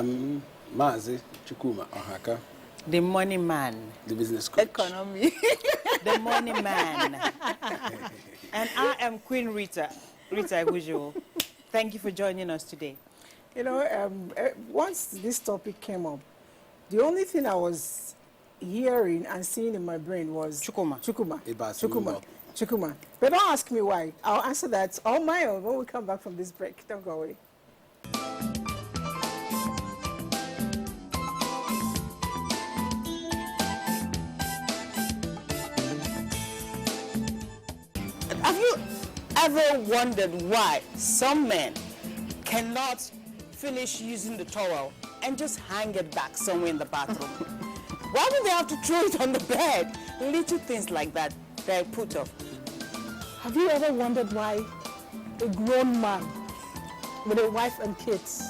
Mazi Chukuma Ohaka. The money man. The business coach. Economy. The money man. And I am Queen Rita Abuja. Thank you for joining us today. You know, once this topic came up, the only thing I was hearing and seeing in my brain was Chukuma. But don't ask me why. I'll answer that on my own when we come back from this break. Don't go away. Have you ever wondered why some men cannot finish using the towel and just hang it back somewhere in the bathroom? Why do they have to throw it on the bed? Little things like that, they're put off. Have you ever wondered why a grown man with a wife and kids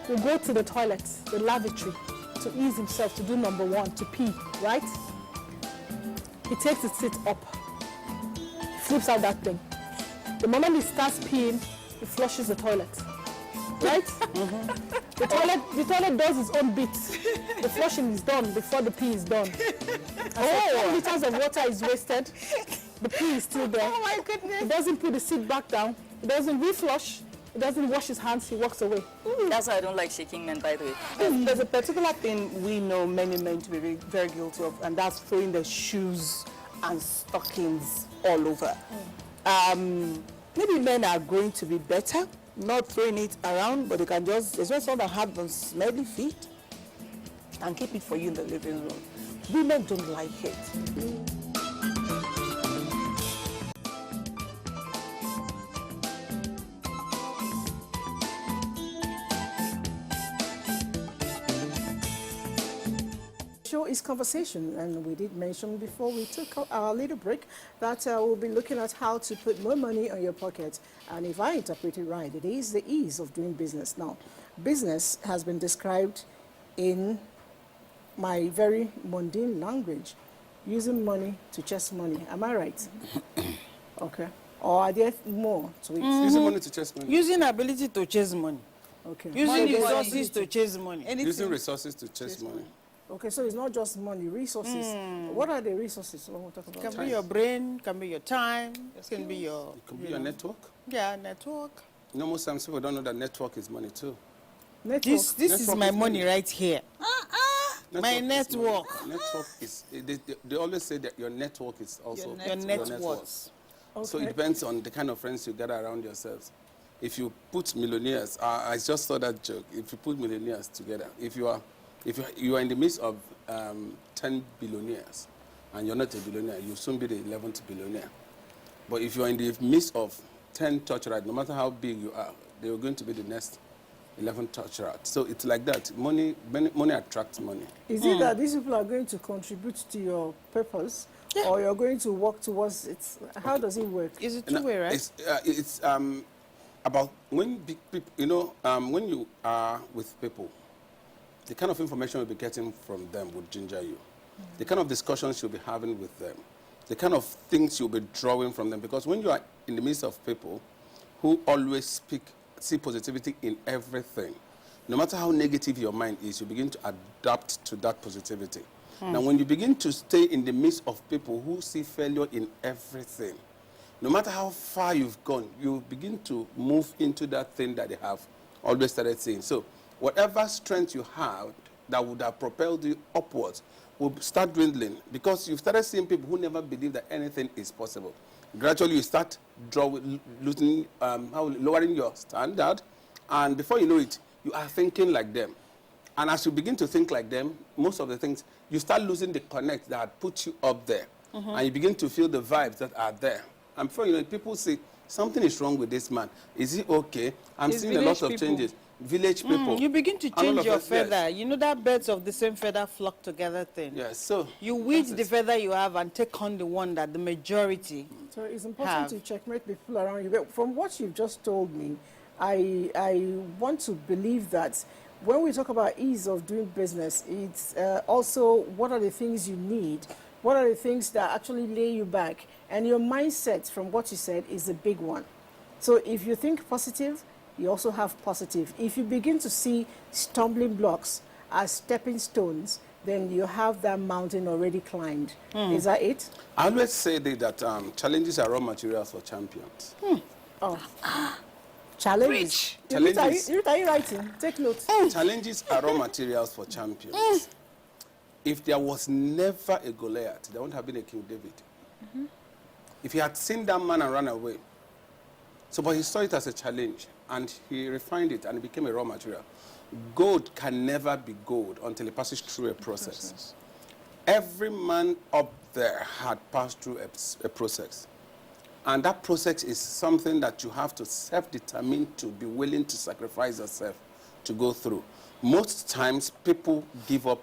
will go to the toilet, the lavatory, to ease himself, to do number one, to pee, right? He takes his seat up, he flips out that thing. The moment he starts peeing, he flushes the toilet, right? The toilet does its own bit. The flushing is done before the pee is done. And 10 liters of water is wasted. The pee is still there. Oh my goodness. He doesn't put the seat back down. He doesn't reflush. He doesn't wash his hands. He walks away. That's why I don't like shaking men, by the way. There's a particular thing we know many men to be very, very guilty of, and that's throwing their shoes and stockings all over. Maybe men are going to be better, not throwing it around, but they can just, there's just someone that have those smelly feet and keep it for you in the living room. Women don't like it. Show is conversation, and we did mention before we took our little break that we'll be looking at how to put more money on your pocket. And if I interpret it right, it is the ease of doing business. Now, business has been described in my very mundane language, using money to chase money. Am I right? Okay. Or are there more to it? Using money to chase money. Using ability to chase money. Okay. Using resources to chase money. Using resources to chase money. Okay, so it's not just money, resources. What are the resources when we talk about? It can be your brain, can be your time, it can be your... It could be your network. Yeah, network. You know, most times people don't know that network is money too. Network. This is Network my is money money. right here. My is network. money. Network is, they always say that your network is also Your net worth. Okay. So it depends on the kind of friends you gather around yourselves. If you put millionaires, I just saw that joke. If you put millionaires together, if you are in the midst of 10 billionaires and you're not a billionaire, you'll soon be the 11th billionaire. But if you're in the midst of 10 touch rights, no matter how big you are, they are going to be the next 11 touch rights. So it's like that. Money attracts money. Is it that these people are going to contribute to your purpose, or you're going to work towards it? How does it work? Is it two-way, right? It's about when big people, you know, when you are with people, the kind of information you'll be getting from them would ginger you. The kind of discussions you'll be having with them. The kind of things you'll be drawing from them. Because when you are in the midst of people who always see positivity in everything, no matter how negative your mind is, you begin to adapt to that positivity. Now, when you begin to stay in the midst of people who see failure in everything, no matter how far you've gone, you begin to move into that thing that they have always started seeing. So, whatever strength you have that would have propelled you upwards will start dwindling because you've started seeing people who never believed that anything is possible. Gradually, you start lowering your standard, and before you know it, you are thinking like them. And as you begin to think like them, most of the things, you start losing the connect that had put you up there, and you begin to feel the vibes that are there. And before you know it, people say, something is wrong with this man. Is he okay? I'm seeing a lot of changes. Village people. You begin to change your feather. Yes. You know that birds of the same feather flock together thing. Yes, so you weed the feather you have and take on the one that the majority So it's important to checkmate the people around you. But from what you've just told me, I want to believe that when we talk about ease of doing business, it's also what are the things you need, what are the things that actually lay you back, and your mindset, from what you said, is a big one. So if you think positive, you also have positive. If you begin to see stumbling blocks as stepping stones, then you have that mountain already climbed. Is that it? I always say that challenges are raw materials for champions. Oh. Challenges. Challenges. Ruth, are you writing? Take notes. Challenges are raw materials for champions. If there was never a Goliath, there wouldn't have been a King David. If he had seen that man and run away. So, but he saw it as a challenge, and he refined it, and it became a raw material. Gold can never be gold until it passes through a process. Every man up there had passed through a process. And that process is something that you have to self-determine to be willing to sacrifice yourself to go through. Most times, people give up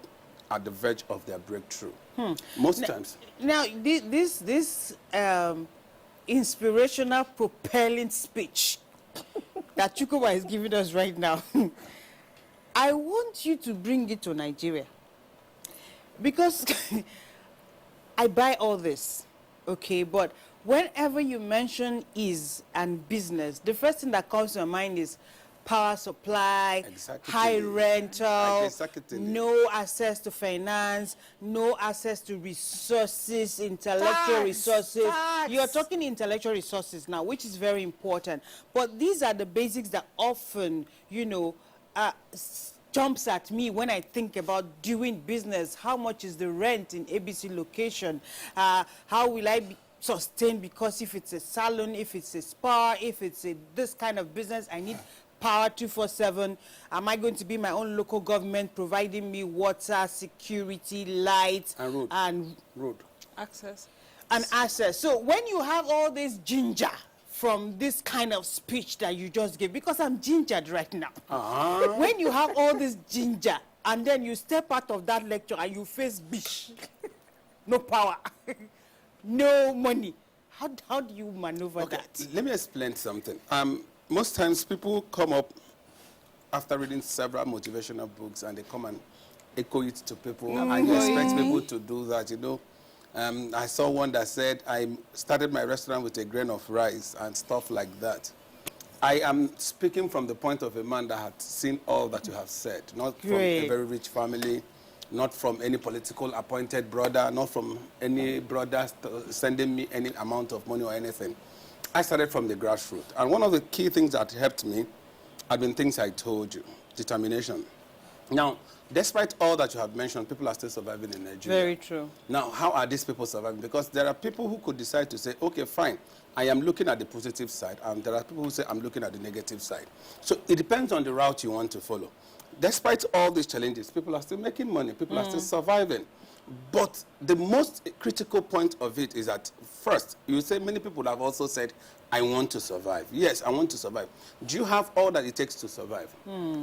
at the verge of their breakthrough. Most times. Now, this inspirational, propelling speech that Chukwuma is giving us right now, I want you to bring it to Nigeria. Because I buy all this, okay? But whenever you mention ease and business, the first thing that comes to my mind is power supply, high rental, no access to finance, no access to resources, intellectual resources. You're talking intellectual resources now, which is very important. But these are the basics that often, you know, jumps at me when I think about doing business. How much is the rent in ABC location? How will I be sustained? Because if it's a salon, if it's a spa, if it's this kind of business, I need power 24/7. Am I going to be my own local government providing me water, security, light, and road access? And access. So when you have all this ginger from this kind of speech that you just gave, because I'm gingered right now. When you have all this ginger and then you step out of that lecture and you face bish, no power, no money, how do you maneuver that? Let me explain something. Most times people come up after reading several motivational books and they come and echo it to people and you expect people to do that, you know. I saw one that said, I started my restaurant with a grain of rice and stuff like that. I am speaking from the point of a man that had seen all that you have said, not from a very rich family, not from any political appointed brother, not from any brother sending me any amount of money or anything. I started from the grassroots. And one of the key things that helped me have been things I told you, determination. Now, despite all that you have mentioned, people are still surviving in Nigeria. Very true. Now, how are these people surviving? Because there are people who could decide to say, okay, fine, I am looking at the positive side, and there are people who say, I'm looking at the negative side. So it depends on the route you want to follow. Despite all these challenges, people are still making money, people are still surviving. But the most critical point of it is that, first, you say many people have also said, I want to survive. Yes, I want to survive. Do you have all that it takes to survive?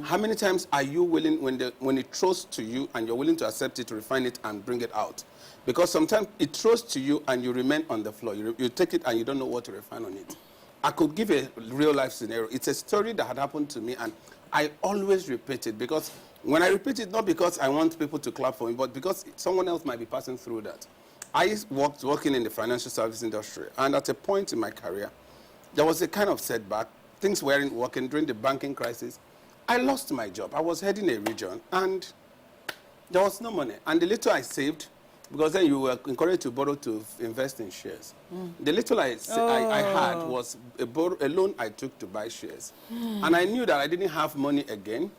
How many times are you willing, when it throws to you and you're willing to accept it, to refine it and bring it out? Because sometimes it throws to you and you remain on the floor. You take it and you don't know what to refine on it. I could give a real-life scenario. It's a story that had happened to me, and I always repeat it because when I repeat it, not because I want people to clap for me, but because someone else might be passing through that. I was working in the financial service industry, and at a point in my career, there was a kind of setback. Things weren't working during the banking crisis. I lost my job. I was heading a region, and there was no money. And the little I saved, because then you were encouraged to borrow to invest in shares. The little I had was a loan I took to buy shares. And I knew that I didn't have money again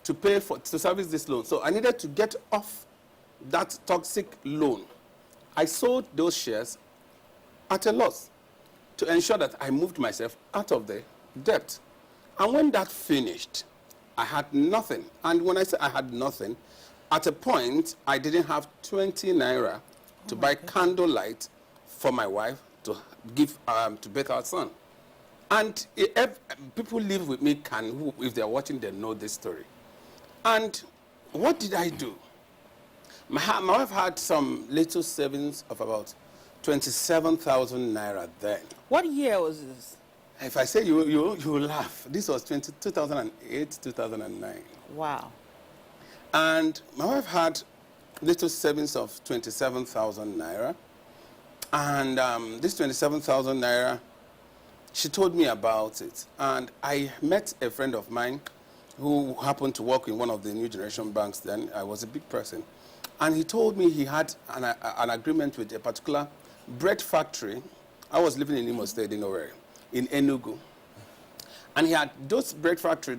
to pay to service this loan. So I needed to get off that toxic loan. I sold those shares at a loss to ensure that I moved myself out of the debt. And when that finished, I had nothing. And when I say I had nothing, at a point, I didn't have 20 naira to buy candlelight for my wife to give to bathe our son. And if people live with me if they're watching, they know this story. And what did I do? My wife had some little savings of about 27,000 naira then. What year was this? If I say you will laugh. This was 2008, 2009. Wow. And my wife had little savings of 27,000 naira. And this 27,000 naira, she told me about it. And I met a friend of mine who happened to work in one of the new generation banks then. I was a big person. And he told me he had an agreement with a particular bread factory. I was living in Imo State, in Owerri, in Enugu. And he had, those bread factory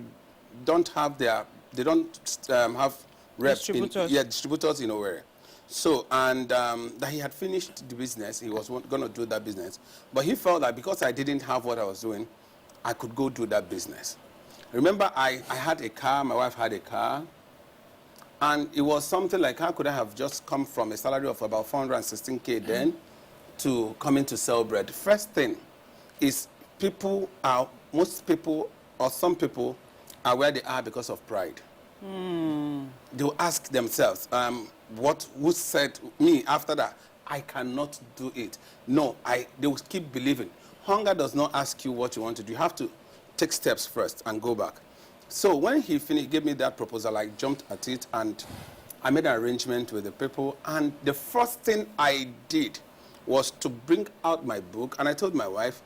don't have their, they don't have reps Distributors. distributors in Owerri. So, and that he had finished the business, he was going to do that business. But he felt that because I didn't have what I was doing, I could go do that business. Remember, I had a car, my wife had a car, and it was something like, how could I have just come from a salary of about 416K then to coming to sell bread? The first thing is most people or some people are where they are because of pride. They will ask themselves, who said me after that, I cannot do it. No, they will keep believing. Hunger does not ask you what you want to do. You have to take steps first and go back. So when he finished, gave me that proposal, I jumped at it and I made an arrangement with the people. And the first thing I did was to bring out my book. And I told my wife,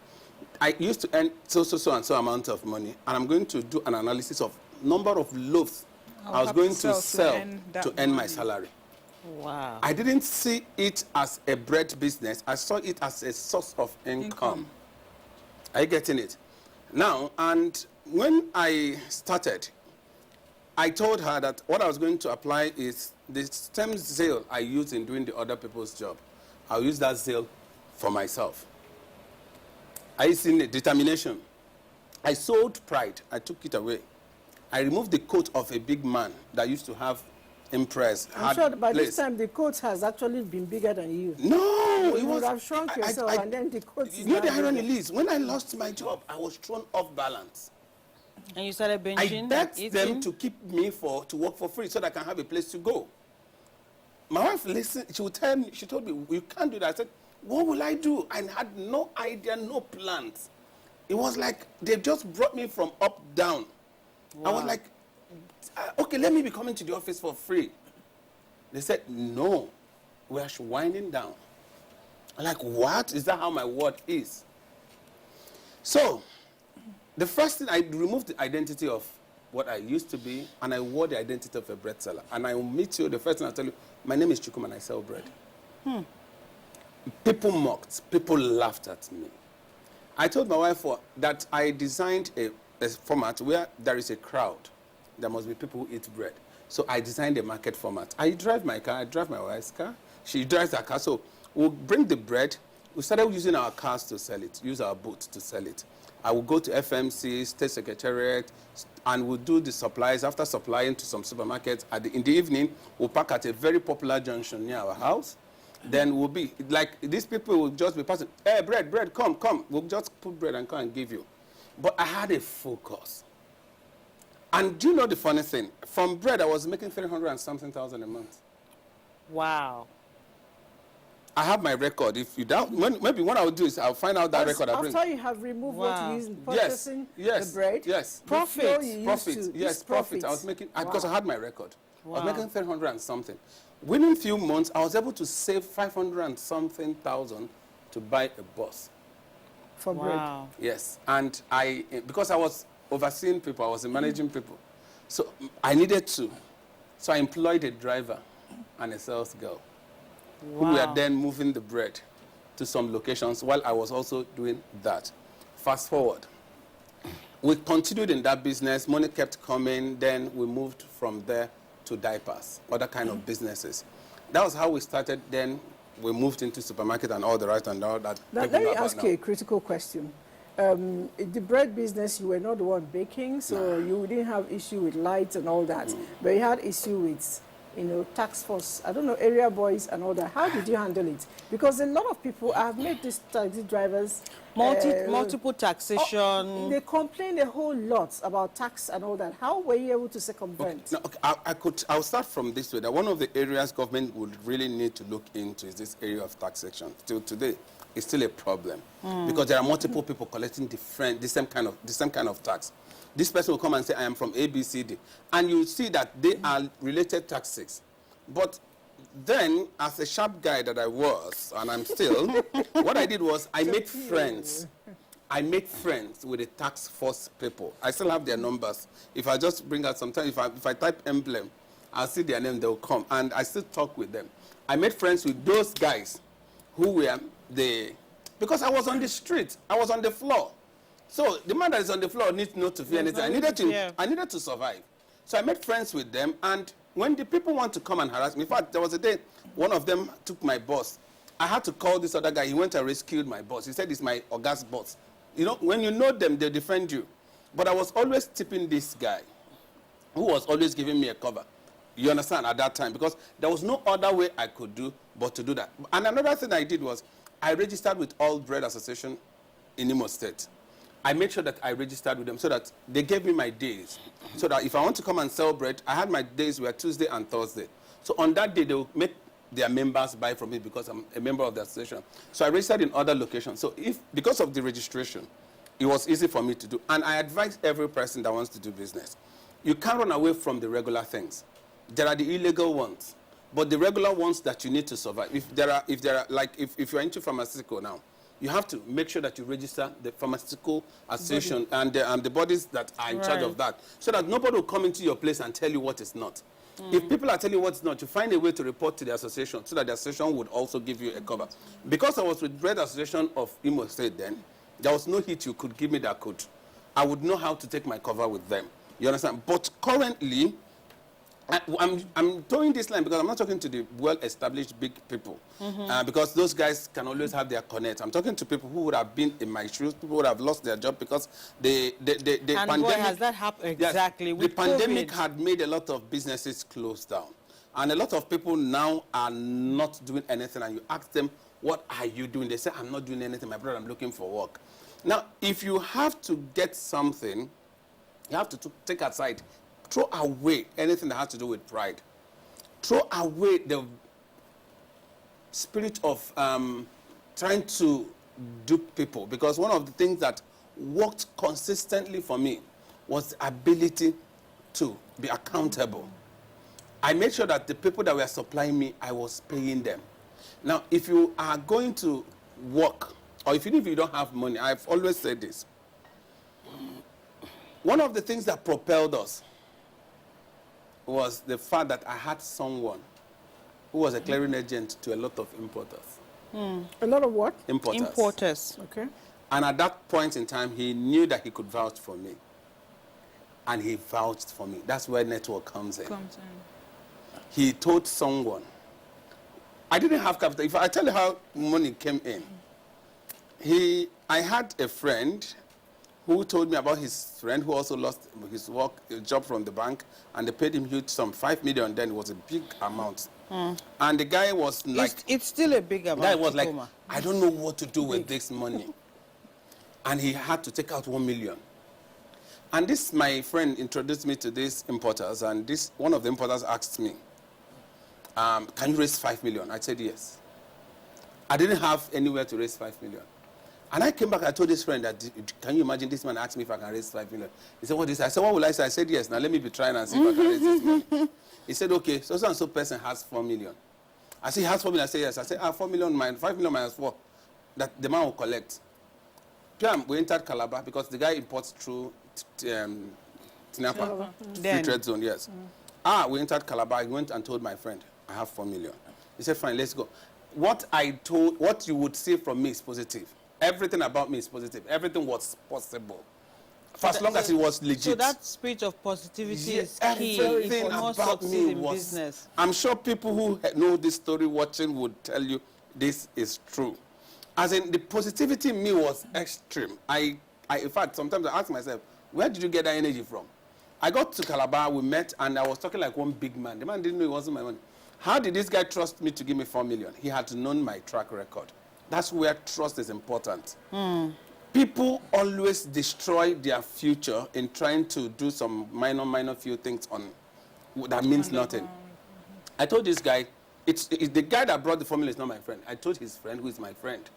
I used to earn so and so amount of money. And I'm going to do an analysis of number of loaves I was going to sell to earn my salary. Wow. I didn't see it as a bread business. I saw it as a source of income. Are you getting it? Now, and when I started, I told her that what I was going to apply is the same zeal I use in doing the other people's job. I'll use that zeal for myself. I seen the determination. I sold pride. I took it away. I removed the coat of a big man that used to have impressed. I'm sure by this time the coat has actually been bigger than you. No, You would have shrunk yourself, and then the coat is You know the now irony bigger. is, when I lost my job, I was thrown off balance. And you started binging? I begged eating? them to keep me to work for free so that I can have a place to go. My wife listened. She would tell me. She told me, "You can't do that." I said, "What will I do?" I had no idea, no plans. It was like they just brought me from up down. I was like, "Okay, let me be coming to the office for free." They said, "No, we are winding down." I'm like, "What? Is that how my word is?" So, the first thing, I removed the identity of what I used to be, and I wore the identity of a bread seller. And I will meet you, the first thing I tell you, my name is Chukum and I sell bread. People mocked, people laughed at me. I told my wife that I designed a format where there is a crowd. There must be people who eat bread. So I designed a market format. I drive my car, I drive my wife's car. She drives her car. So we'll bring the bread. We started using our cars to sell it, use our boats to sell it. I will go to FMC, State Secretariat, and we'll do the supplies. After supplying to some supermarkets, in the evening, we'll park at a very popular junction near our house. Then we'll be, like, these people will just be passing, "Hey, bread, come. We'll just put bread and come and give you." But I had a focus. And do you know the funny thing? From bread, I was making 300 and something thousand a month. Wow. I have my record. If you doubt, maybe what I'll do is I'll find out that record. After you have removed what you used in purchasing yes, the bread, yes. profit, Profit. I was making, because I had my record. I was making 300 and something. Within a few months, I was able to save 500 and something thousand to buy a bus. for bread. Wow. Yes, and because I was overseeing people, I was managing people, so I needed to. So I employed a driver and a sales girl who were then moving the bread to some locations while I was also doing that. Fast forward. We continued in that business. Money kept coming. Then we moved from there to diapers, other kind of businesses. That was how we started. Then we moved into supermarket and all the rest and all that. Now, let me ask you a critical question. The bread business, you were not the one baking, so you didn't have issue with lights and all that. But you had issue with, tax force, I don't know, area boys and all that. How did you handle it? Because a lot of people have made these taxi drivers Multiple taxation. they complain a whole lot about tax and all that. How were you able to circumvent? I'll start from this way. That one of the areas government would really need to look into is this area of taxation. Till today, it's still a problem because there are multiple people collecting the same kind of tax. This person will come and say, "I am from ABCD," and you see that they are related taxes. But then, as a sharp guy that I was, and I'm still, what I did was I made friends. I made friends with the task force people. I still have their numbers. If I just bring out sometimes, if I type emblem, I'll see their name, they'll come. And I still talk with them. I made friends with those guys who were because I was on the street, I was on the floor. So the man that is on the floor needs not to fear anything. I needed to survive. So I made friends with them, and when the people want to come and harass me, in fact, there was a day one of them took my boss. I had to call this other guy. He went and rescued my boss. He said, it's my August boss. You know, when you know them, they defend you. But I was always tipping this guy who was always giving me a cover. You understand, at that time, because there was no other way I could do but to do that. And another thing I did was I registered with All Bread Association in Imo State. I made sure that I registered with them so that they gave me my days. So that if I want to come and sell bread, I had my days were Tuesday and Thursday. So on that day, they will make their members buy from me because I'm a member of the association. So I registered in other locations. So because of the registration, it was easy for me to do. And I advise every person that wants to do business. You can't run away from the regular things. There are the illegal ones, but the regular ones that you need to survive. If you're into pharmaceutical now, you have to make sure that you register the pharmaceutical association and the bodies that are in charge of that, so that nobody will come into your place and tell you what is not. If people are telling you what's not, you find a way to report to the association so that the association would also give you a cover. Because I was with Bread Association of Imo State then, there was no hit you could give me that could. I would know how to take my cover with them. You understand? But currently, I'm towing this line because I'm not talking to the well-established big people, because those guys can always have their connect. I'm talking to people who would have been in my shoes, people who would have lost their job because the pandemic. Boy, has that happened exactly? Yes, the pandemic had made a lot of businesses close down, and a lot of people now are not doing anything. And you ask them, "What are you doing?" They say, "I'm not doing anything, my brother. I'm looking for work." Now, if you have to get something, you have to take aside. Throw away anything that has to do with pride. Throw away the spirit of trying to dupe people. Because one of the things that worked consistently for me was the ability to be accountable. I made sure that the people that were supplying me, I was paying them. Now, if you are going to work, or if you don't have money, I've always said this. One of the things that propelled us was the fact that I had someone who was a clearing agent to a lot of importers. A lot of what? Importers. Okay. And at that point in time, he knew that he could vouch for me. And he vouched for me. That's where network comes in. He told someone. I didn't have capital. If I tell you how money came in, I had a friend who told me about his friend who also lost his job from the bank, and they paid him huge sum, 5 million. Then it was a big amount. And the guy was like, it's still a big amount. The guy was like, I don't know what to do with this money. And he had to take out 1 million. And this, my friend introduced me to these importers, and one of the importers asked me, can you raise 5 million? I said yes. I didn't have anywhere to raise 5 million. And I came back, I told this friend that, can you imagine this man asked me if I can raise 5 million? He said, what is that? I said, what will I say? I said, yes. Now let me be trying and see if I can raise this money. He said, okay, so-and-so person has 4 million. I said, he has 4 million. I said, yes. I said, 4 million, 5 million minus 4, that the man will collect. We entered Calabar because the guy imports through Tinapa, Free Trade Zone, yes. We entered Calabar. I went and told my friend, I have 4 million. He said, fine, let's go. What you would see from me is positive. Everything about me is positive. Everything was possible. For as long as it was legit. So that spirit of positivity is key. Everything about me was... business. I'm sure people who know this story watching would tell you this is true. As in, the positivity in me was extreme. In fact, sometimes I ask myself, where did you get that energy from? I got to Calabar, we met, and I was talking like one big man. The man didn't know it wasn't my money. How did this guy trust me to give me 4 million? He had known my track record. That's where trust is important. People always destroy their future in trying to do some minor few things that means nothing. I told this guy, it's the guy that brought the 4 million is not my friend. I told his friend, who is my friend.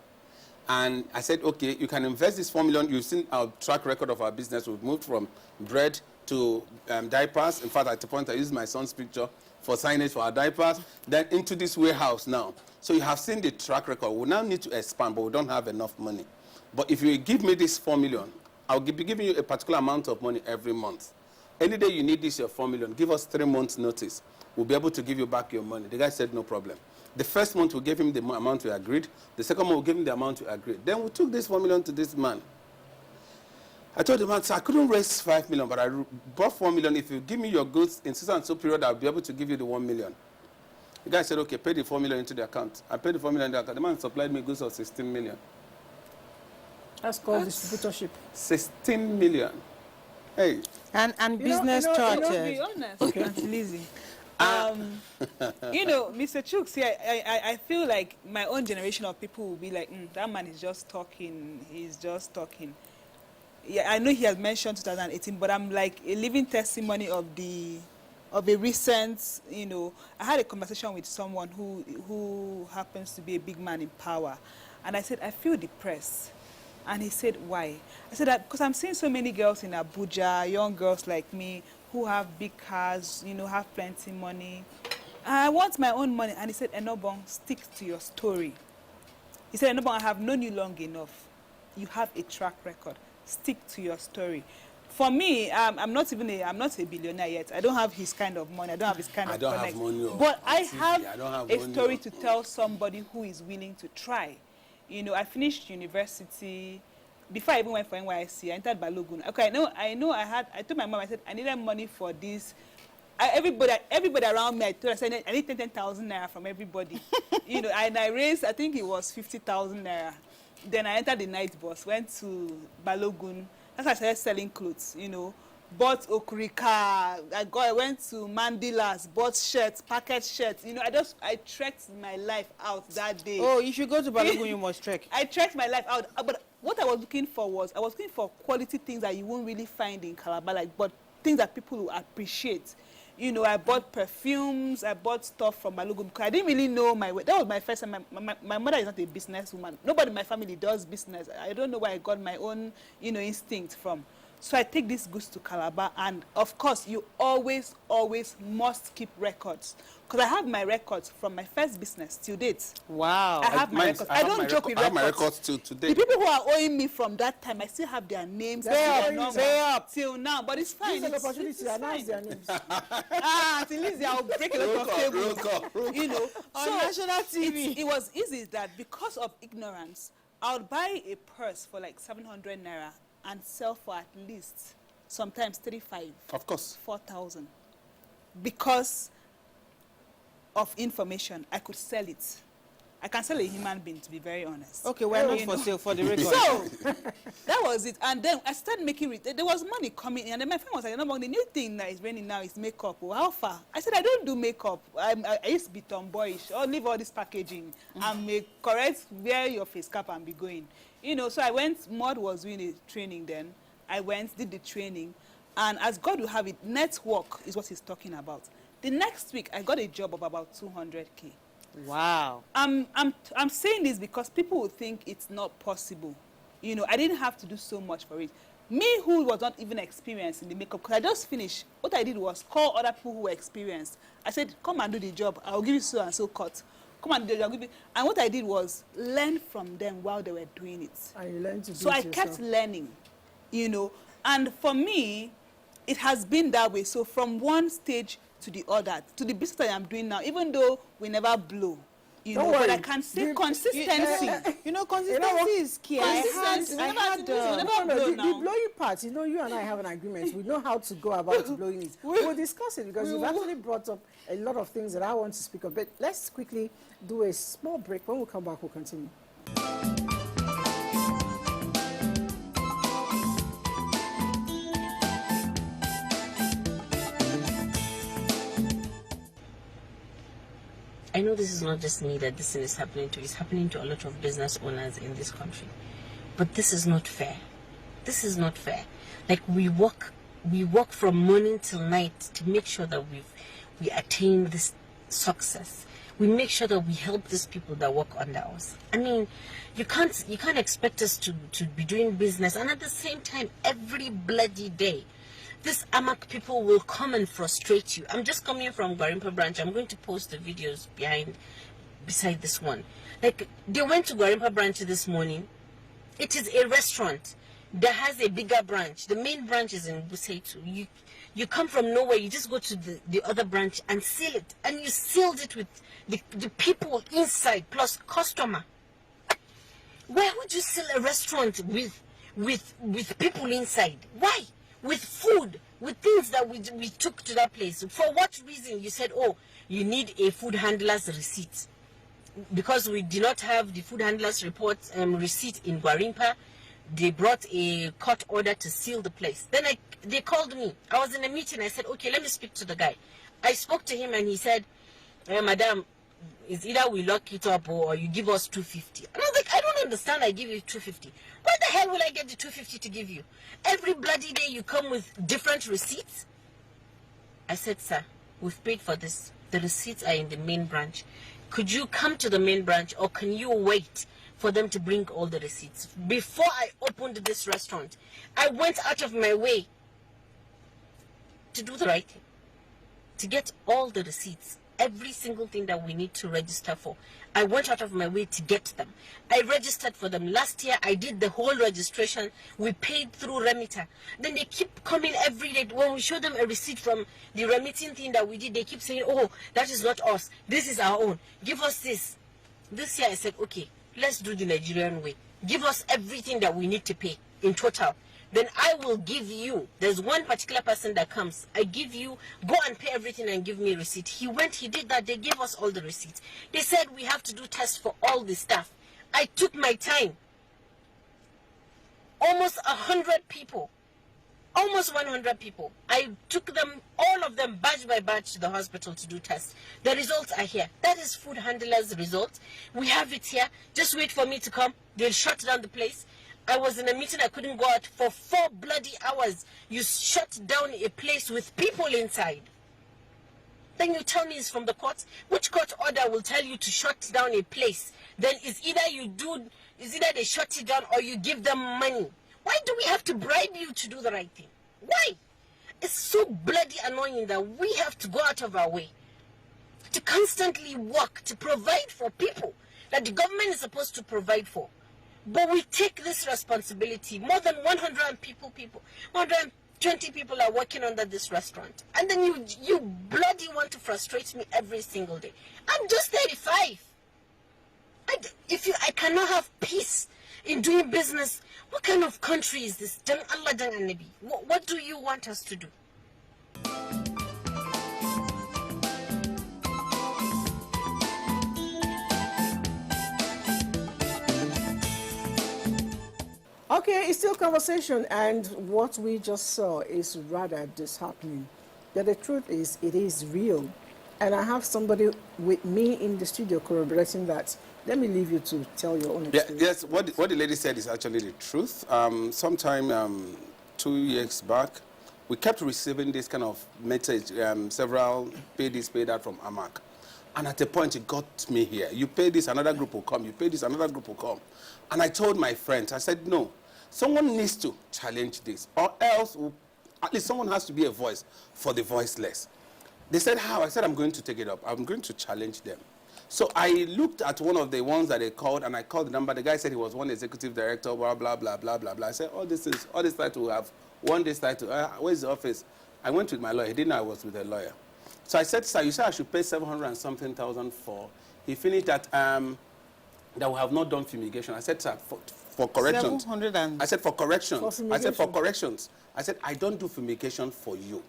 And I said, okay, you can invest this 4 million. You've seen our track record of our business. We've moved from bread to diapers. In fact, at the point, I used my son's picture for signage for our diapers, then into this warehouse now. So you have seen the track record. We now need to expand, but we don't have enough money. But if you give me this 4 million, I'll be giving you a particular amount of money every month. Any day you need this, your 4 million, give us 3 months notice. We'll be able to give you back your money. The guy said, no problem. The first month, we gave him the amount we agreed. The second month, we gave him the amount we agreed. Then we took this 4 million to this man. I told the man, so I couldn't raise 5 million, but I bought 4 million. If you give me your goods in so and so period, I'll be able to give you the 1 million. The guy said, okay, pay the 4 million into the account. I paid the 4 million into the account. The man supplied me goods of 16 million. That's called distributorship. 16 million. Hey. And business chart. To be honest, Okay. Auntie Lizzie. you know, Mr. Chooks, yeah, I feel like my own generation of people will be like, that man is just talking. He's just talking. Yeah, I know he has mentioned 2018, but I'm like a living testimony of a recent, you know, I had a conversation with someone who happens to be a big man in power, and I said, I feel depressed. And he said, why? I said, because I'm seeing so many girls in Abuja, young girls like me, who have big cars, you know, have plenty money. And I want my own money. And he said, Enobong, stick to your story. He said, Enobong, I have known you long enough. You have a track record. Stick to your story. For me, I'm not a billionaire yet. I don't have his kind of money. I don't have his kind of connect. Have money. But I TV. have I don't have a money. story to tell somebody who is willing to try. You know, I finished university. Before I even went for NYSC, I entered Balogun. Okay, I told my mom, I said, I needed money for this. Everybody around me, I said, I need 10,000 naira from everybody. You know, and I raised, I think it was 50,000 naira. Then I entered the night bus, went to Balogun. That's how I started selling clothes, you know. Bought Okurika, I went to Mandilas, bought shirts, packet shirts. You know, I trekked my life out that day. Oh, if you go to Balogun, you must trek. I trekked my life out. But what I was looking for was, I was looking for quality things that you won't really find in Calabar, like, but things that people will appreciate. You know, I bought perfumes, I bought stuff from Balogun because I didn't really know my way. That was my first time. My mother is not a businesswoman. Nobody in my family does business. I don't know where I got my own, you know, instinct from. So I take these goods to Calabar, and of course, you always must keep records. Because I have my records from my first business till date. Wow. I have my records. I don't joke with records. I have my records till today. The people who are owing me from that time, I still have their names. Pay up. Till now, but it's fine. Use an opportunity to announce their names. At least I'll break a lot of tables. You know, On so national TV. it was easy that because of ignorance, I would buy a purse for like 700 naira and sell for at least sometimes 35. Of course. 4,000. Because of information, I could sell it. I can sell a human being, to be very honest. Okay, we're not for sale, for the record. So that was it. And then I started making it. There was money coming in. And then my friend was like, no, the new thing that is raining now is makeup. Oh, how far? I said, I don't do makeup. I used to be tomboyish. Or leave all this packaging and make correct, wear your face cap and be going. You know, so I went, Maud was doing a training then. I went, did the training. And as God will have it, network is what he's talking about. The next week, I got a job of about 200K. Wow. I'm saying this because people would think it's not possible. You know, I didn't have to do so much for it. Me, who was not even experienced in the makeup, because I just finished, what I did was call other people who were experienced. I said, come and do the job. I'll give you so and so cut. Come and do the job. And what I did was learn from them while they were doing it. And you learn to do So it I kept yourself. learning, you know. And for me, it has been that way. So from one stage to the other, to the business that I'm doing now, even though we never blow, you Don't know, but worry. I can say You- consistency. You know, consistency is key. Consistency. I had Never No, blow the now. blowing part, you know, you and I have an agreement. We know how to go about blowing it. We'll discuss it because you've actually brought up a lot of things that I want to speak of. But let's quickly do a small break. When we come back, we'll continue. I know this is not just me that this thing is happening to. It's happening to a lot of business owners in this country. But this is not fair. This is not fair. Like we work from morning till night to make sure that we attain this success. We make sure that we help these people that work under us. I mean, you can't expect us to be doing business and at the same time every bloody day these AMAC people will come and frustrate you. I'm just coming from Gwarimpa branch. I'm going to post the videos beside this one. Like, they went to Gwarimpa branch this morning. It is a restaurant that has a bigger branch. The main branch is in Buseitu. You come from nowhere, you just go to the other branch and seal it. And you sealed it with the people inside plus customer. Why would you seal a restaurant with people inside? Why? With food, with things that we took to that place. For what reason? You said, oh, you need a food handler's receipt. Because we did not have the food handler's report receipt in Gwarimpa, they brought a court order to seal the place. Then they called me. I was in a meeting. I said, okay, let me speak to the guy. I spoke to him and he said, madam, it's either we lock it up or you give us 250. And I was like, I don't understand. I give you 250. Where the hell will I get the 250 to give you? Every bloody day you come with different receipts. I said, sir, we've paid for this. The receipts are in the main branch. Could you come to the main branch or can you wait for them to bring all the receipts? Before I opened this restaurant, I went out of my way to do the right thing, to get all the receipts, every single thing that we need to register for. I went out of my way to get them. I registered for them. Last year, I did the whole registration. We paid through Remitter. Then they keep coming every day. When we show them a receipt from the remitting thing that we did, they keep saying, oh, that is not us. This is our own. Give us this. This year, I said, okay, let's do the Nigerian way. Give us everything that we need to pay in total. Then I will give you, there's one particular person that comes, I give you, go and pay everything and give me a receipt. He went, he did that, they gave us all the receipts. They said we have to do tests for all the stuff. I took my time. Almost 100 people, almost 100 people. I took them, all of them, batch by batch to the hospital to do tests. The results are here. That is food handler's result. We have it here. Just wait for me to come. They'll shut down the place. I was in a meeting, I couldn't go out for 4 bloody hours. You shut down a place with people inside. Then you tell me it's from the court. Which court order will tell you to shut down a place? Then it's either they shut it down or you give them money. Why do we have to bribe you to do the right thing? Why? It's so bloody annoying that we have to go out of our way to constantly work to provide for people that the government is supposed to provide for. But we take this responsibility. More than 120 people are working under this restaurant. And then you bloody want to frustrate me every single day. I'm just 35. I cannot have peace in doing business. What kind of country is this? Dan Allah dan Nabi. What do you want us to do? Okay, it's still conversation, and what we just saw is rather disheartening. But the truth is, it is real. And I have somebody with me in the studio corroborating that. Let me leave you to tell your own experience. Yes, what the lady said is actually the truth. Sometime 2 years back, we kept receiving this kind of message, several pay this, pay that from AMAC. And at a point, it got me here. You pay this, another group will come. You pay this, another group will come. And I told my friends, I said, no, someone needs to challenge this, or else at least someone has to be a voice for the voiceless. They said, how? I said, I'm going to take it up. I'm going to challenge them. So I looked at one of the ones that they called, and I called the number. The guy said he was one executive director, blah, blah, blah, blah, blah, blah. I said, all this title we have, one this title, where's the office? I went with my lawyer. He didn't know I was with a lawyer. So I said, sir, you said I should pay 700 and something thousand for. He finished that we have not done fumigation. I said, sir, for corrections. 700 and... I said, for corrections. For I said, for corrections. I said, I don't do fumigation for you.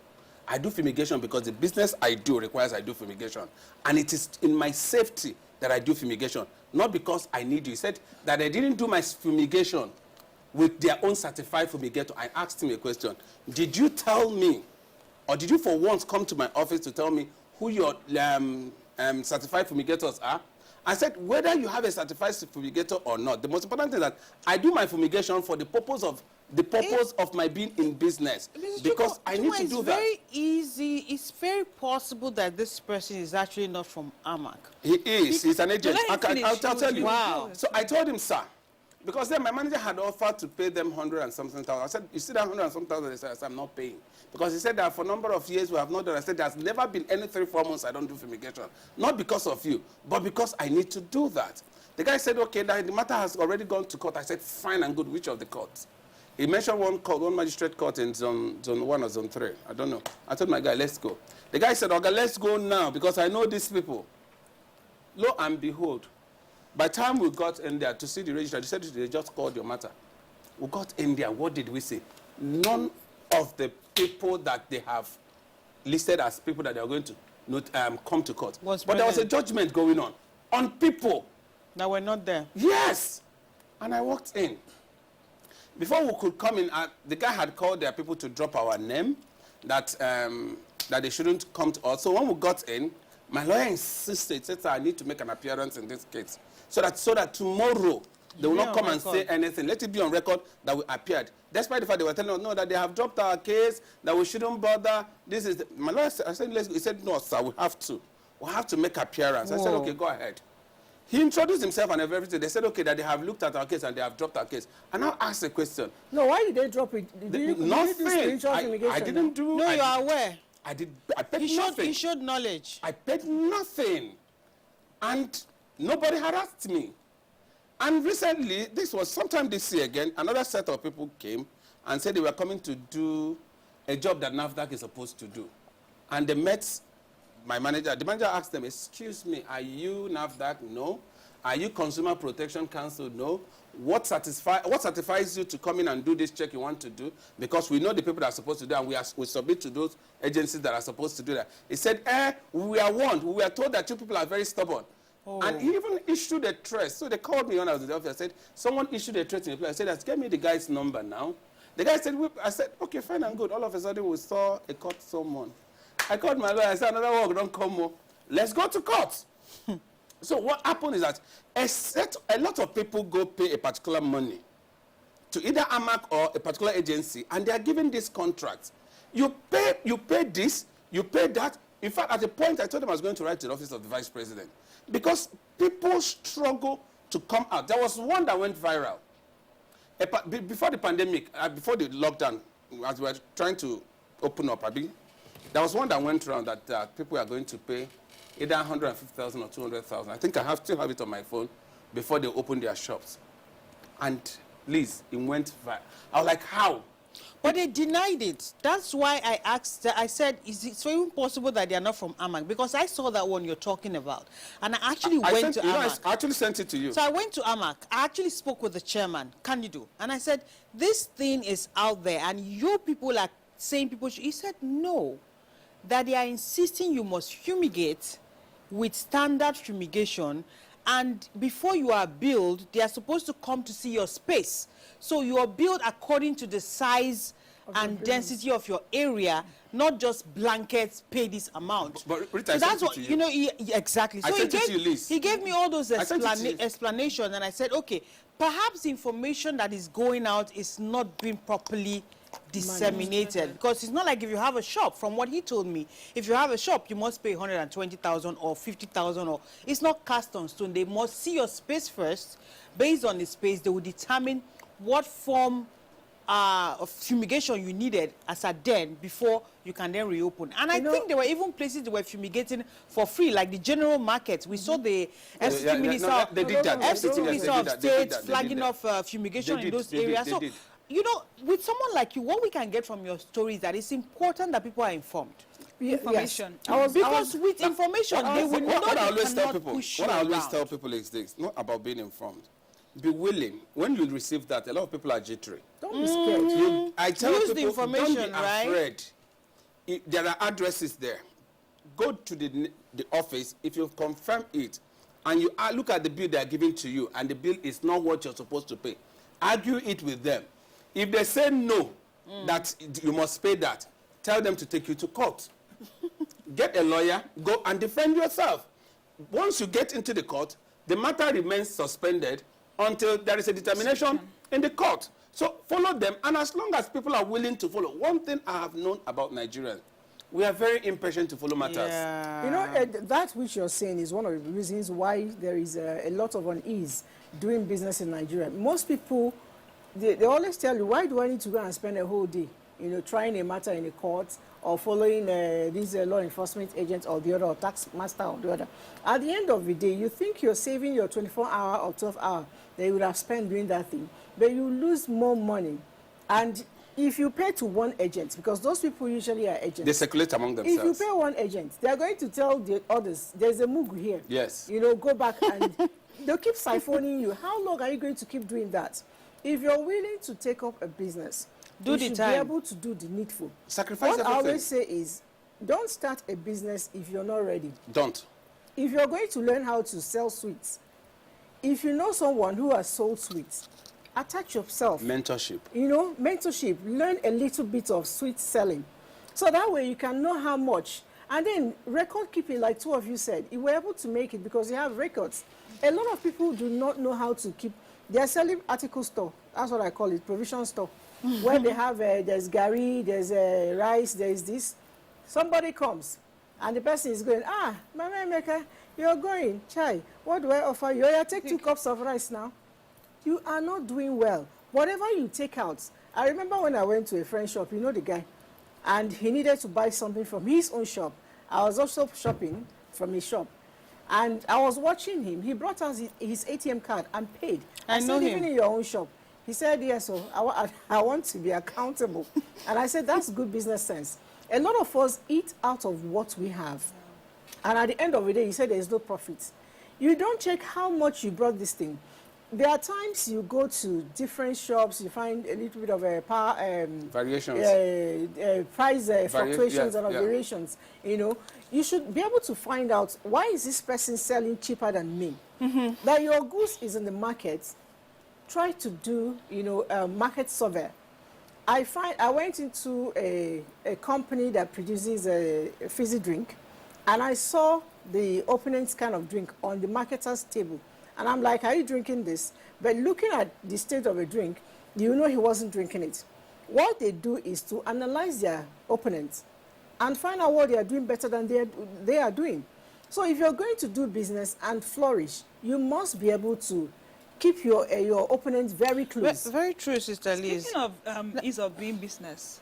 I do fumigation because the business I do requires I do fumigation. And it is in my safety that I do fumigation, not because I need you. He said that I didn't do my fumigation with their own certified fumigator. I asked him a question. Did you tell me, or did you for once come to my office to tell me who your certified fumigators are? I said, whether you have a certified fumigator or not, the most important thing is that I do my fumigation for the purpose of my being in business, because I need to do that. It's very easy. It's very possible that this person is actually not from AMAC. He is. He's an agent. I'll tell you. Wow. So I told him, sir, Because then my manager had offered to pay them 100 and something thousand. I said, you see that 100 and something thousand? They said, I'm not paying. Because he said that for a number of years we have not done. I said, there's never been any 3-4 months I don't do fumigation. Not because of you, but because I need to do that. The guy said, okay, the matter has already gone to court. I said, fine and good. Which of the courts? He mentioned one magistrate court in zone 1 or zone 3. I don't know. I told my guy, let's go. The guy said, okay, let's go now because I know these people. Lo and behold, by the time we got in there to see the registrar, they said they just called your matter. We got in there. What did we see? None of the people that they have listed as people that they are going to come to court. But there was a judgment going on people that were not there. Yes. And I walked in. Before we could come in, the guy had called their people to drop our name, that they shouldn't come to us. So when we got in, my lawyer insisted, said, I need to make an appearance in this case. So that tomorrow, they will not come and say anything. Let it be on record that we appeared. Despite the fact they were telling us, no, that they have dropped our case, that we shouldn't bother. This is my lawyer said, I said, let's go. He said, no, sir, we have to. We have to make appearance. Whoa. I said, okay, go ahead. He introduced himself and everything. They said, okay, that they have looked at our case and they have dropped our case. And I asked a question. No, why did they drop it? Nothing. I didn't do. No, you are aware. I paid nothing. He showed knowledge. I paid nothing. And nobody harassed me. And recently, this was sometime this year again, another set of people came and said they were coming to do a job that NAFDAC is supposed to do. And they met my manager. The manager asked them, excuse me, are you NAFDAC? No. Are you Consumer Protection Council? No. What certifies you to come in and do this check you want to do? Because we know the people that are supposed to do, and we submit to those agencies that are supposed to do that. He said, we are warned. We were told that you people are very stubborn. Oh. And he even issued a threat. So they called me when I was in the office. I said, someone issued a threat in the place. I said, get me the guy's number now. The guy said, I said, okay, fine and good. All of a sudden, we saw a court someone. I called my lawyer. I said, another work, don't come more. Let's go to court. So what happened is that a lot of people go pay a particular money to either AMAC or a particular agency, and they are given this contract. You pay this, you pay that. In fact, at a point, I told them I was going to write to the office of the vice president because people struggle to come out. There was one that went viral. Before the pandemic, before the lockdown, as we were trying to open up, there was one that went around that people are going to pay either 150,000 or 200,000. I think I still have it on my phone before they open their shops. And Liz, it went viral. I was like, how? But they denied it. That's why I asked, I said, is it so possible that they are not from AMAC? Because I saw that one you're talking about. And I actually went to AMAC. I actually sent it to you. So I went to AMAC. I actually spoke with the chairman, Candido. And I said, this thing is out there and your people are saying people should. He said, no, that they are insisting you must fumigate with standard fumigation. And before you are billed, they are supposed to come to see your space. So you are billed according to the size and density of your area, not just blankets, pay this amount. But Rita, so that's what, you know, exactly. So he gave me all those explanations, and I said, okay, perhaps information that is going out is not being properly disseminated, because it's not like if you have a shop, from what he told me, if you have a shop, you must pay 120,000 or 50,000, or it's not cast on stone. They must see your space first. Based on the space, they will determine what form of fumigation you needed as a den before you can then reopen. And I think there were even places that were fumigating for free, like the general market. We saw the FCT Minister of State flagging off fumigation in those areas. So, you know, with someone like you, what we can get from your story is that it's important that people are informed. Information. Yes. Because with information, they will know what I always tell people is this, not about being informed. Be willing. When you receive that, a lot of people are jittery. Don't be scared. I tell Use people, the information, don't be right? afraid. There are addresses there. Go to the office. If you confirm it, and you look at the bill they are giving to you, and the bill is not what you're supposed to pay, argue it with them. If they say no, that you must pay that, tell them to take you to court. Get a lawyer, go and defend yourself. Once you get into the court, the matter remains suspended until there is a determination in the court. So follow them, and as long as people are willing to follow. One thing I have known about Nigerians, We are very impatient to follow matters. Yeah. You know, that which you're saying is one of the reasons why there is a lot of unease doing business in Nigeria. Most people, they always tell you, why do I need to go and spend a whole day, trying a matter in a court or following this law enforcement agent or the other, or tax master or the other. At the end of the day, you think you're saving your 24-hour or 12-hour that you would have spent doing that thing, but you lose more money. And if you pay to one agent, because those people usually are agents. They circulate among themselves. If you pay one agent, they're going to tell the others, there's a Mugu here. Yes. Go back and they'll keep siphoning you. How long are you going to keep doing that? If you're willing to take up a business, you should be able to do the needful. Sacrifice everything. What I always say everything. is, don't start a business if you're not ready. Don't. If you're going to learn how to sell sweets, if you know someone who has sold sweets, attach yourself. Mentorship. Mentorship. Learn a little bit of sweet selling. So that way you can know how much. And then record keeping, like two of you said, you were able to make it because you have records. A lot of people do not know how to keep. They're selling article store. That's what I call it, provision store. Where they have, there's gari, there's rice, there's this. Somebody comes and the person is going, Mama Emeka, you're going, chai, what do I offer you? Yeah, take 2 cups of rice now. You are not doing well. Whatever you take out. I remember when I went to a friend's shop, the guy, and he needed to buy something from his own shop. I was also shopping from his shop. And I was watching him. He brought us his ATM card and paid. I know said, him. Even in your own shop. He said, yes, so I want to be accountable. And I said, that's good business sense. A lot of us eat out of what we have. And at the end of the day, he said there's no profit. You don't check how much you brought this thing. There are times you go to different shops, you find a little bit of a variations, price fluctuations and variations. You should be able to find out, why is this person selling cheaper than me? That your goods is in the market. Try to do, a market survey. I went into a company that produces a fizzy drink, and I saw the opponent's kind of drink on the marketer's table. And I'm like, are you drinking this? But looking at the state of a drink, he wasn't drinking it. What they do is to analyze their opponents and find out what they are doing better than they are doing. So if you're going to do business and flourish, you must be able to keep your opponents very close. Very true, Sister Liz. Speaking of ease of doing business,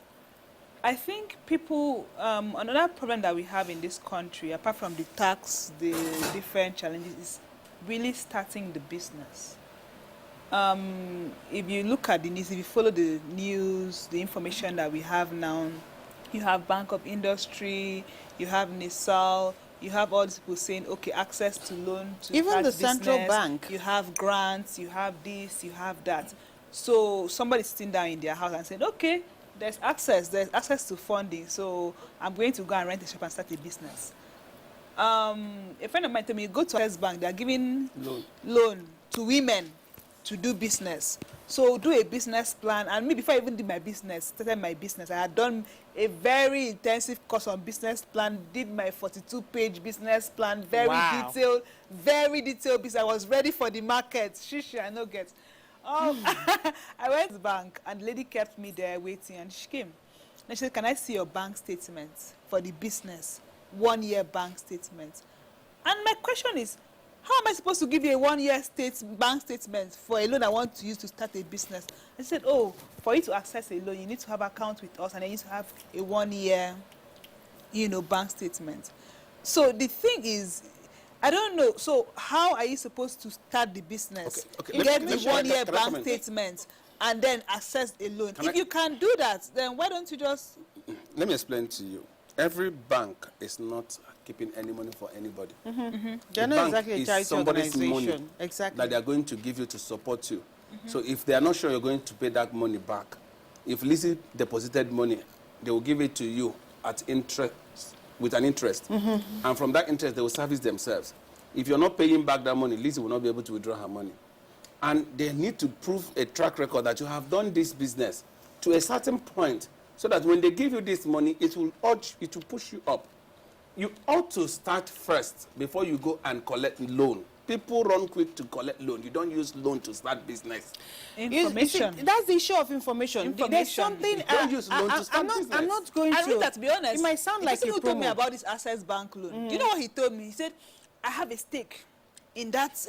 I think people, another problem that we have in this country, apart from the tax, the different challenges, is really starting the business. If you look at the news, if you follow the news, the information that we have now, you have Bank of Industry, you have NISAL, you have all these people saying, okay, access to loan to even start the central business, bank. you have grants, you have this, you have that. So somebody's sitting down in their house and saying, okay, there's access to funding, so I'm going to go and rent a shop and start a business. A friend of mine told me, go to Access Bank, they're giving loan to women to do business. So do a business plan, and me, before I even did my business, started my business, I had done a very intensive course on business plan, did my 42-page business plan, very detailed business. I was ready for the market. Shishi, I know get. I went to the bank, and the lady kept me there waiting, and she came. And she said, can I see your bank statement for the business? 1-year bank statement. And my question is, how am I supposed to give you a 1-year bank statement for a loan I want to use to start a business? I said, oh, for you to access a loan, you need to have an account with us, and then you need to have a 1-year, bank statement. So the thing is, I don't know. So how are you supposed to start the business? Okay. Get the 1-year bank statement and then access a loan. If you can do that, then why don't you just... Let me explain to you. Every bank is not keeping any money for anybody. They're not exactly a charity somebody's organization. money Exactly. that they are going to give you to support you. So if they are not sure you're going to pay that money back, if Lizzie deposited money, they will give it to you at interest, with an interest. And from that interest, they will service themselves. If you're not paying back that money, Lizzie will not be able to withdraw her money. And they need to prove a track record that you have done this business to a certain point, so that when they give you this money, it will push you up. You ought to start first before you go and collect loan. people run quick to collect loan. You don't use loan to start business. Information. You see, that's the issue of information. There's Information. something. Don't use loan to start business. I'm not going And to. Rita, to be honest, it might sound the like person a who told me promo. about this Access Bank loan. Do you know what he told me? He said, I have a stake in that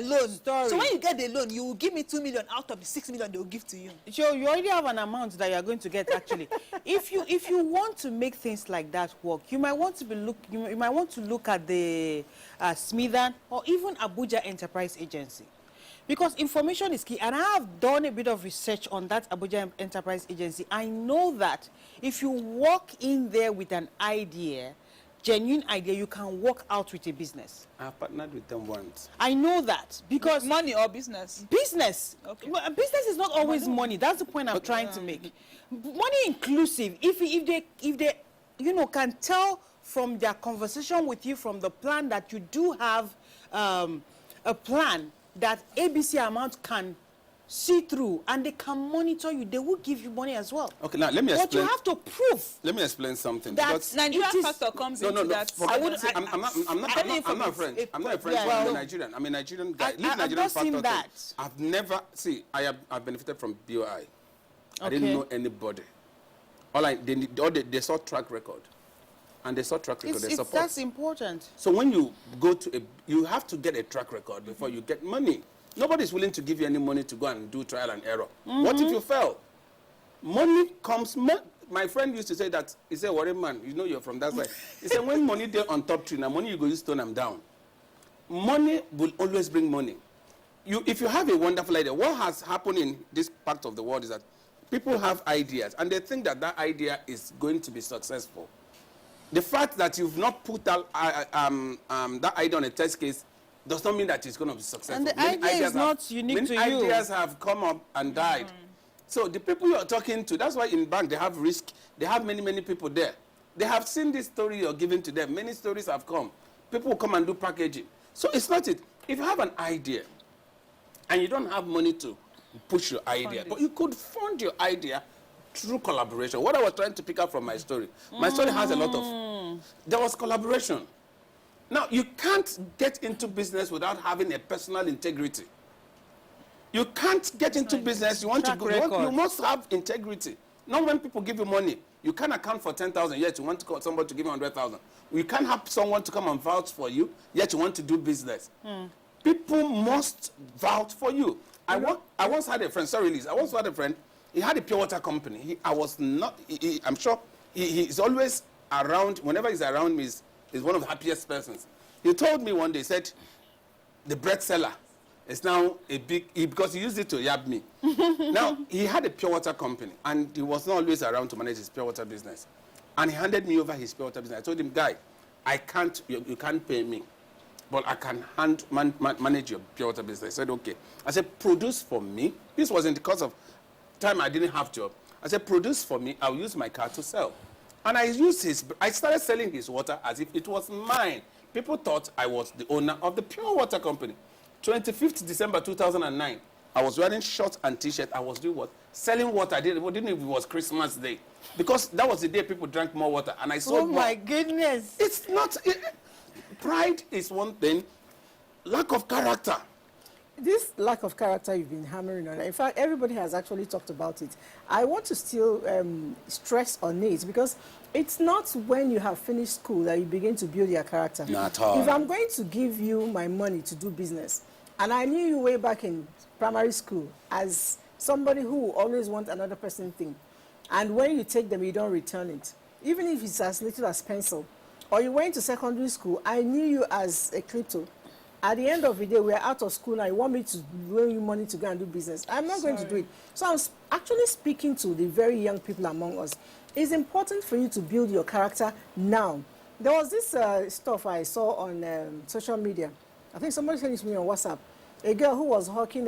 loan. Story. So when you get the loan, you will give me 2 million out of the 6 million they will give to you. So you already have an amount that you are going to get actually. if you want to make things like that work, you might want to you might want to look at the Smithan or even Abuja Enterprise Agency. Because information is key, and I have done a bit of research on that Abuja Enterprise Agency. I know that if you walk in there with an idea, genuine idea, you can walk out with a business. I've partnered with them once. I know that because Money or business? business. Okay. Well, business is not always money. That's the point I'm trying to make. Money inclusive. If they can tell from their conversation with you, from the plan, that you do have a plan that ABC amount can see through, and they can monitor you, they will give you money as well. Okay, now let me But explain. you have to prove Let me explain something. that because Nigerian it is- factor comes no, into no. that. Forget wouldn't- it. I'm not French. I'm not a French. Yeah, I'm well, a Nigerian. I'm a Nigerian guy. Leave I've Nigerian not seen factor that. thing. I've never I've benefited from BOI. I didn't Okay. know anybody. They saw track record, and they saw track record. They support. that's important. So when you go to you have to get a track record before you get money. Nobody's willing to give you any money to go and do trial and error. What if you fail? Money comes. My friend used to say that. He said, "Worry man, you know you're from that side." He said, "When money there on top tree, now money you go use stone them down. Money will always bring money. If you have a wonderful idea, what has happened in this part of the world is that people have ideas and they think that that idea is going to be successful. The fact that you've not put that idea on a test case does not mean that it's going to be successful. And the Many idea is ideas not unique to you. Many ideas have come up and died. So the people you're talking to, that's why in bank they have risk. They have many, many people there. They have seen this story you're giving to them. Many stories have come. People will come and do packaging. So it's not it. If you have an idea and you don't have money to push your idea, but you could fund your idea through collaboration. What I was trying to pick up from my story. My story has a lot of, there was collaboration. Now, you can't get into business without having a personal integrity. You can't get into business, you must have integrity. Not when people give you money, you can't account for 10,000, yet you want to call somebody to give you 100,000. You can't have someone to come and vouch for you, yet you want to do business. People must vouch for you. I once had a friend, sorry Liz, I once had a friend, he had a pure water company. I'm sure he's always around, whenever he's around me, he's one of the happiest persons. He told me one day, he said, the bread seller is now because he used it to yab me. Now, he had a pure water company, and he was not always around to manage his pure water business. And he handed me over his pure water business. I told him, guy, you can't pay me, but I can manage your pure water business. He said, okay. I said, produce for me. This was in the course of time I didn't have job. I said, produce for me. I'll use my car to sell. And I started selling his water as if it was mine. People thought I was the owner of the pure water company. 25th December 2009, I was wearing shorts and t-shirt. I was doing what? Selling water. I didn't know if it was Christmas Day. Because that was the day people drank more water. And I sold more. Oh my goodness. It's not, pride is one thing, lack of character. This lack of character you've been hammering on, in fact, everybody has actually talked about it. I want to still stress on it because it's not when you have finished school that you begin to build your character. Not at all. If I'm going to give you my money to do business, and I knew you way back in primary school as somebody who always wants another person's thing, and when you take them, you don't return it, even if it's as little as pencil, or you went to secondary school, I knew you as a crypto. At the end of the day, we're out of school now. You want me to loan you money to go and do business. I'm not going to do it. So I'm actually speaking to the very young people among us. It's important for you to build your character now. There was this stuff I saw on social media. I think somebody sent it to me on WhatsApp. A girl who was hawking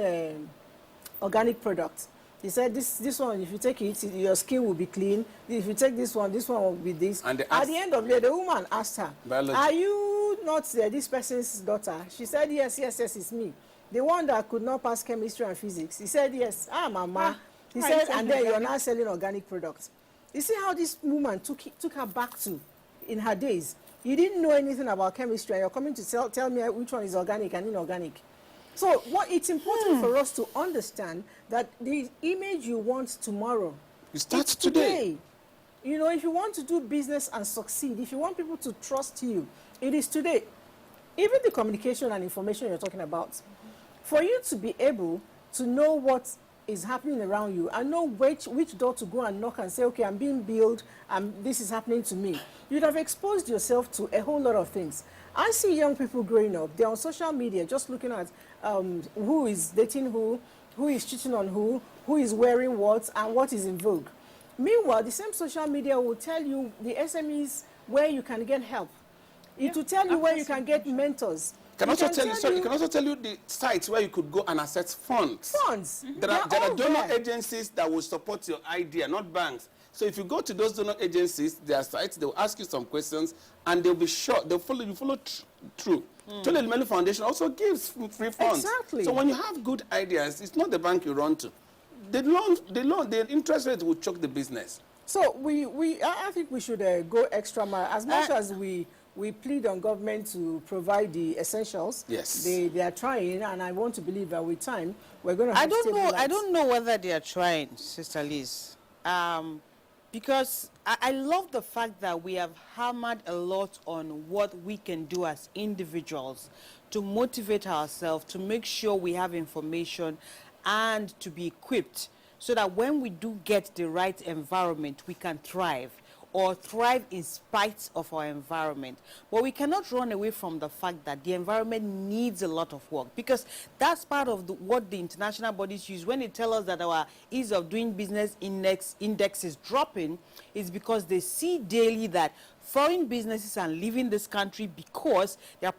organic products. He said, this one, if you take it, your skin will be clean. If you take this one will be this. And at the end of the day, the woman asked her, are you not this person's daughter? She said, yes, it's me. The one that could not pass chemistry and physics. He said, yes, mama. He said, and then you're now selling organic products. You see how this woman took her back to in her days. You didn't know anything about chemistry, and you're coming to tell me which one is organic and inorganic. So what it's important for us to understand that the image you want tomorrow, You start it's today. You know, if you want to do business and succeed, if you want people to trust you, it is today. Even the communication and information you're talking about, for you to be able to know what is happening around you and know which door to go and knock and say, okay, I'm being billed and this is happening to me, you'd have exposed yourself to a whole lot of things. I see young people growing up, they're on social media just looking at who is dating who is cheating on who is wearing what, and what is in vogue. Meanwhile, the same social media will tell you the SMEs where you can get help. It will tell you where you can get mentors. Can It also can tell you, sorry, it can also tell you the sites where you could go and access funds. Funds. There are They're all donor there. agencies that will support your idea, not banks. So if you go to those donor agencies, their sites, they'll ask you some questions, and they'll be sure, they'll follow you through. Tole Elumelu Foundation also gives free funds. Exactly. So when you have good ideas, it's not the bank you run to. The interest rate will choke the business. So I think we should go extra mile. As much as we plead on government to provide the essentials. Yes. They are trying, and I want to believe that with time we're going to have stable lights. I don't know whether they are trying, Sister Liz. Because I love the fact that we have hammered a lot on what we can do as individuals to motivate ourselves, to make sure we have information and to be equipped so that when we do get the right environment, we can thrive, or thrive in spite of our environment. But we cannot run away from the fact that the environment needs a lot of work, because that's part of what the international bodies use when they tell us that our ease of doing business index is dropping, is because they see daily that foreign businesses are leaving this country because their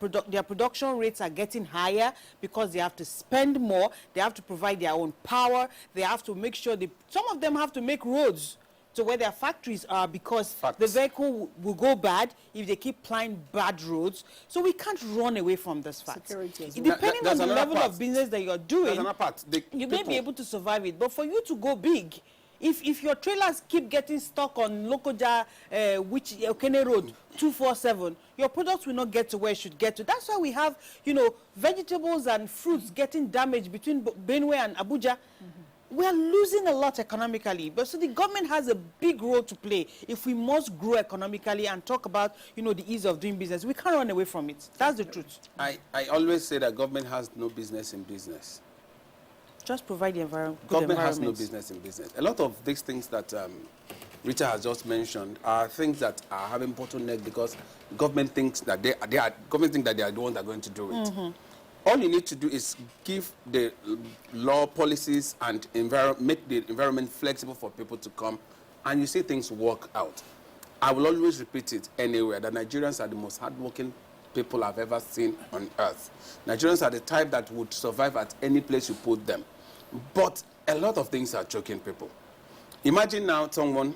production rates are getting higher, because they have to spend more, they have to provide their own power, they have to make sure some of them have to make roads to where their factories are, because the vehicle will go bad if they keep plying bad roads. So we can't run away from this fact. Depending on the level of business that you're doing, you may be able to survive it. But for you to go big, if your trailers keep getting stuck on Lokoja, which Okene Road 247, your products will not get to where it should get to. That's why we have, vegetables and fruits getting damaged between Benue and Abuja. We are losing a lot economically, but so the government has a big role to play if we must grow economically and talk about, the ease of doing business. We can't run away from it. That's the truth. I always say that government has no business in business. Just provide the environment. Government has no business in business. A lot of these things that Rita has just mentioned are things that are having bottleneck because government thinks that they are the ones that are going to do it. All you need to do is give the law policies and make the environment flexible for people to come, and you see things work out. I will always repeat it anywhere, that Nigerians are the most hardworking people I've ever seen on earth. Nigerians are the type that would survive at any place you put them. But a lot of things are choking people. Imagine now someone,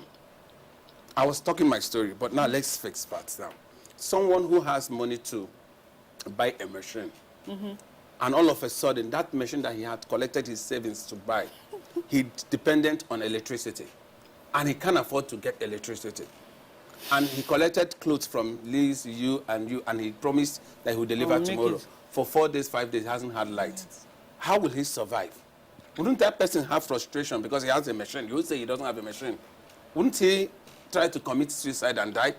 I was talking my story, but now let's fix facts now. Someone who has money to buy a machine, and all of a sudden, that machine that he had collected his savings to buy, he's dependent on electricity. And he can't afford to get electricity. And he collected clothes from Liz, you, and he promised that he would deliver tomorrow. For 4 days, 5 days, he hasn't had light. How will he survive? Wouldn't that person have frustration because he has a machine? You would say he doesn't have a machine. Wouldn't he try to commit suicide and die?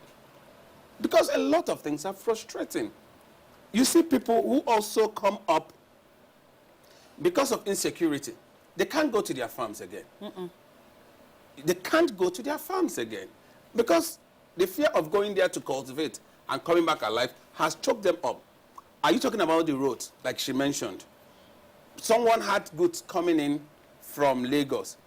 Because a lot of things are frustrating. You see people who also come up because of insecurity. They can't go to their farms again. They can't go to their farms again because the fear of going there to cultivate and coming back alive has choked them up. Are you talking about the roads, like she mentioned? Someone had goods coming in from Lagos.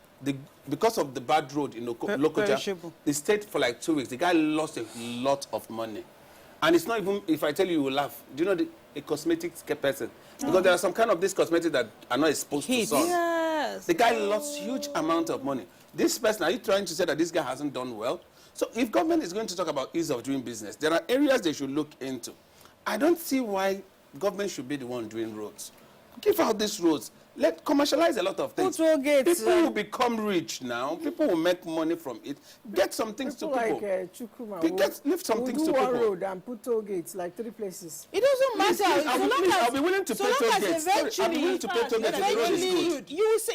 Because of the bad road in Lokoja, they stayed for like 2 weeks. The guy lost a lot of money. And it's not even, if I tell you, you will laugh. Do you know a cosmetics person? Because there are some kind of these cosmetics that are not exposed to sun. Yes. The guy lost huge amount of money. This person, are you trying to say that this guy hasn't done well? So if government is going to talk about ease of doing business, there are areas they should look into. I don't see why government should be the one doing roads. Give out these roads. Let commercialize a lot of things. Put all gates, People will become rich now. People will make money from it. Get some things People to people. like Chukuma Lift some will things do to one people. road and put toll gates, like 3 places. It doesn't matter. I'll be willing to pay toll gates. I'll be willing to pay toll gates if the road is good.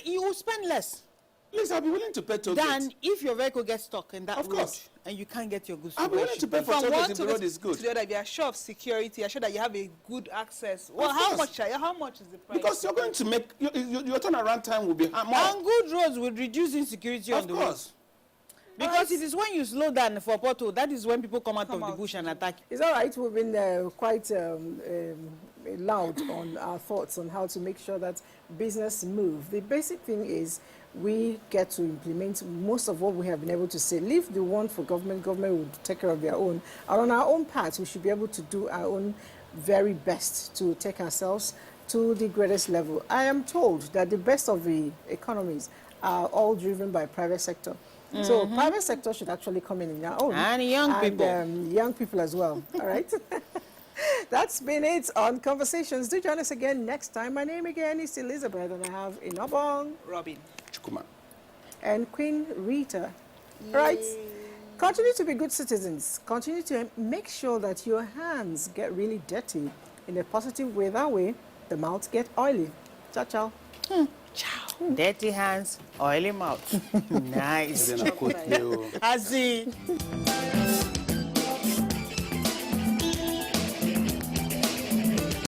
You will spend less Please, I'll be willing to pay toll than gates. if your vehicle gets stuck in that Of road course. and you can't get your goods. I'll be willing to pay for From toll one gates if to the road is good. to the other, if you are sure of security, you're sure that you have a good access. Well, Of how course. much is the price? Because you're going to make, your turnaround time will be more. And good roads will reduce insecurity on Of the road. course. Because it is when you slow down for pothole, that is when people come out of the bush and attack you. It's all right. We've been quite loud on our thoughts on how to make sure that business move. The basic thing is we get to implement most of what we have been able to say. Leave the one for government. Government will take care of their own. And on our own part, we should be able to do our own very best to take ourselves to the greatest level. I am told that the best of the economies are all driven by private sector. So private sector should actually come in our own. And young people. Young people as well, all right? That's been it on Conversations. Do join us again next time. My name again is Elizabeth, and I have Inobong, Robin. Chukuma. and Queen Rita. All right? Continue to be good citizens. Continue to make sure that your hands get really dirty in a positive way. That way, the mouth get oily. Ciao, ciao. Dirty hands, oily mouth. Nice. Then I quote you. I see.